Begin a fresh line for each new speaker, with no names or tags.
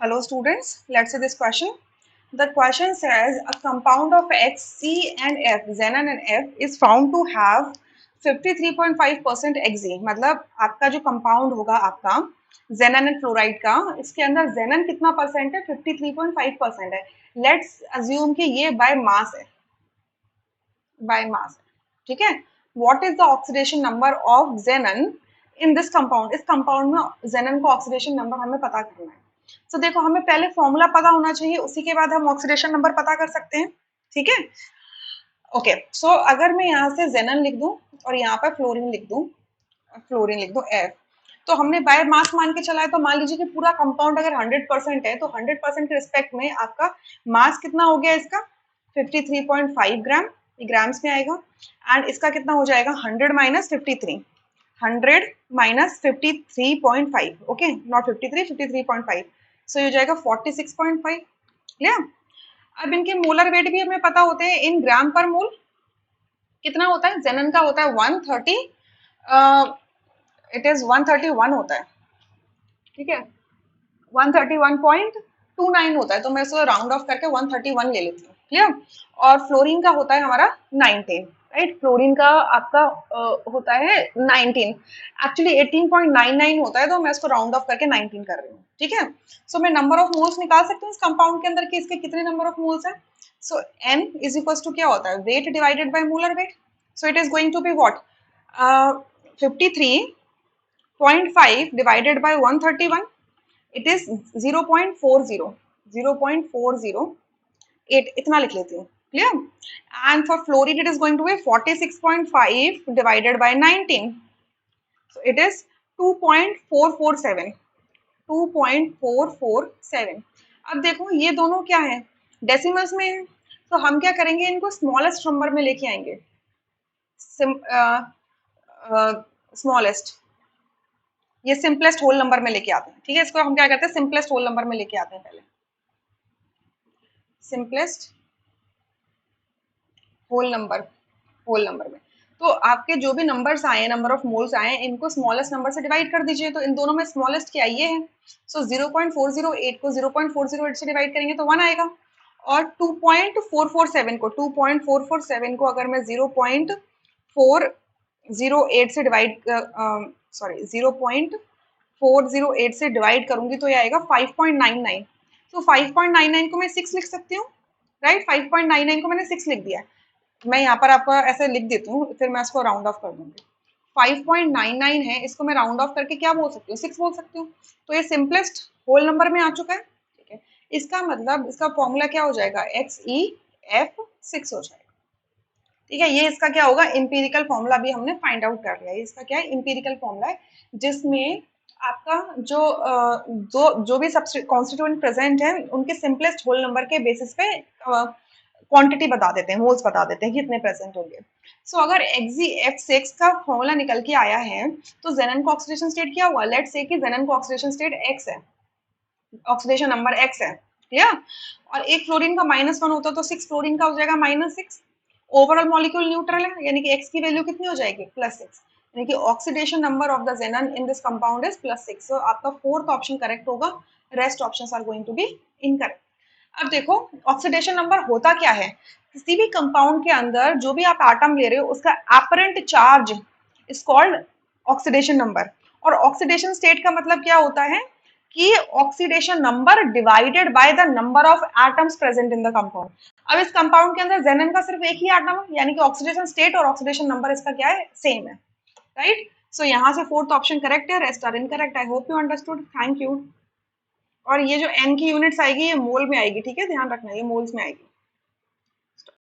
Hello students, let's see this question. The question says a compound of X, C and F, xenon and F is found to have 53.5% Xe. मतलब आपका जो compound होगा आपका xenon and fluoride का, इसके अंदर xenon कितना percent है? 53.5% है. लेट्स अज्यूम कि ये बाय मास है, बाय मास, ठीक है. What is the oxidation number of xenon in this compound? इस कंपाउंड में xenon का ऑक्सीडेशन नंबर हमें पता करना है. तो देखो, हमें पहले फॉर्मूला पता होना चाहिए, उसी के बाद हम ऑक्सीडेशन नंबर पता कर सकते हैं, ठीक है. ओके, सो अगर मैं यहाँ से xenon लिख दूं और यहाँ पर फ्लोरीन लिख दूं F, तो हमने बाय मास मान के चला है. तो मान लीजिए कि पूरा कंपाउंड अगर 100% है तो 100% के रिस्पेक्ट में आपका मास कितना हो गया इसका? 53.5 ग्राम, ये ग्राम्स में आएगा. एंड इसका कितना हो जाएगा? 100 माइनस 53, 100 माइनस 53.5, ओके, नॉट 53, 53.5. सो ये हो जाएगा 46.5. क्लियर? अब इनके मोलर वेट भी हमें पता होते हैं इन ग्राम पर मोल. कितना होता है? xenon का होता है 130, इट इज 131 होता है, ठीक है. 131.29 होता है, तो मैं इसको राउंड ऑफ करके 131 ले लेती हूँ. क्लियर? और फ्लोरीन का होता है हमारा 19, राइट. फ्लोरीन का आपका होता है 19, एक्चुअली 18.99 होता है, तो मैं इसको राउंड ऑफ करके 19 कर रही हूँ, ठीक है. सो मैं नंबर ऑफ मोल्स निकाल सकती हूँ इस कंपाउंड के अंदर कि इसके कितने नंबर ऑफ मोल्स हैं. So n is equal to क्या होता है? Weight divided by molar weight. So it is going to be what? 53.5 divided by 131, it is 0.40, 0.408, इतना लिख लेती हूँ. Clear? And for fluorine it is going to be 46.5 divided by 19, so it is 2.447, 2.447. अब देखो ये दोनों क्या है? डेसिमल्स में है, तो हम क्या करेंगे? इनको स्मॉलेस्ट नंबर में लेके आएंगे. स्मॉलेस्ट, ये सिंपलेस्ट होल नंबर में लेके आते हैं, ठीक है. इसको हम क्या करते हैं? सिंपलेस्ट होल नंबर में लेके आते हैं पहले, सिंपलेस्ट होल नंबर में. तो आपके जो भी नंबर्स आए, नंबर ऑफ मोल्स आए, इनको स्मॉलेस्ट नंबर से डिवाइड कर दीजिए. तो इन दोनों में स्मॉलेस्ट क्या ये है? सो 0.408 को 0.408 से डिवाइड करेंगे तो 1 आएगा. और 2.447 को अगर मैं 0.408 से डिवाइड, सॉरी 0.408 से डिवाइड करूंगी तो ये आएगा 5.99. तो 5.99 को मैं 6 लिख सकती हूँ, राइट. 5.99 को मैंने 6 लिख दिया. मैं यहाँ पर आपको ऐसे लिख देती हूँ, फिर मैं इसको राउंड ऑफ कर दूंगी. 5.99 है, इसको मैं राउंड ऑफ करके क्या बोल सकती हूँ? 6 बोल सकती हूँ. तो ये सिंपलेस्ट होल नंबर में आ चुका है, ठीक है. इसका मतलब इसका फॉर्मूला क्या हो जाएगा? XeF6 हो जाएगा, ठीक है. ये इसका क्या होगा? इंपीरिकल फॉर्मूला भी हमने फाइंड आउट कर लिया है. इसका क्या है? इंपीरिकल फॉर्मूला है, जिसमें आपका जो भी कॉन्स्टिट्यूएंट प्रेजेंट है उनके सिंपलेस्ट होल नंबर के बेसिस पे क्वांटिटी बता देते हैं, मोल्स बता देते हैं कि कितने प्रेजेंट होंगे. सो अगर XeF6 का फॉर्मूला निकल के आया है तो xenon का ऑक्सीडेशन स्टेट क्या हुआ? लेट्स से कि xenon का ऑक्सीडेशन स्टेट X है, ऑक्सीडेशन नंबर X है, क्लियर. और एक फ्लोरीन का -1 होता तो 6 फ्लोरीन का हो जाएगा -6. ओवरऑल मॉलिक्यूल न्यूट्रल है, यानी कि X की वैल्यू कितनी हो जाएगी? +6, यानी कि oxidation number of the xenon in this compound is +6. सो आपका फोर्थ ऑप्शन करेक्ट होगा, rest options are going to be incorrect. अब देखो ऑक्सीडेशन नंबर होता क्या है? किसी भी कंपाउंड के अंदर जो भी आप एटम ले रहे हो उसका apparent charge is called oxidation number. और ऑक्सीडेशन स्टेट का मतलब क्या होता है? कि oxidation number divided by the number of atoms present in the compound. अब इस कंपाउंड के अंदर xenon का सिर्फ एक ही एटम है, यानी कि ऑक्सीडेशन स्टेट और ऑक्सीडेशन नंबर इसका क्या है? सेम है, राइट. सो यहाँ से फोर्थ ऑप्शन करेक्ट है, rest are incorrect. I hope you understood. Thank you. और ये जो n की यूनिट्स आएगी ये मोल में आएगी, ठीक है, ध्यान रखना ये मोल्स में आएगी.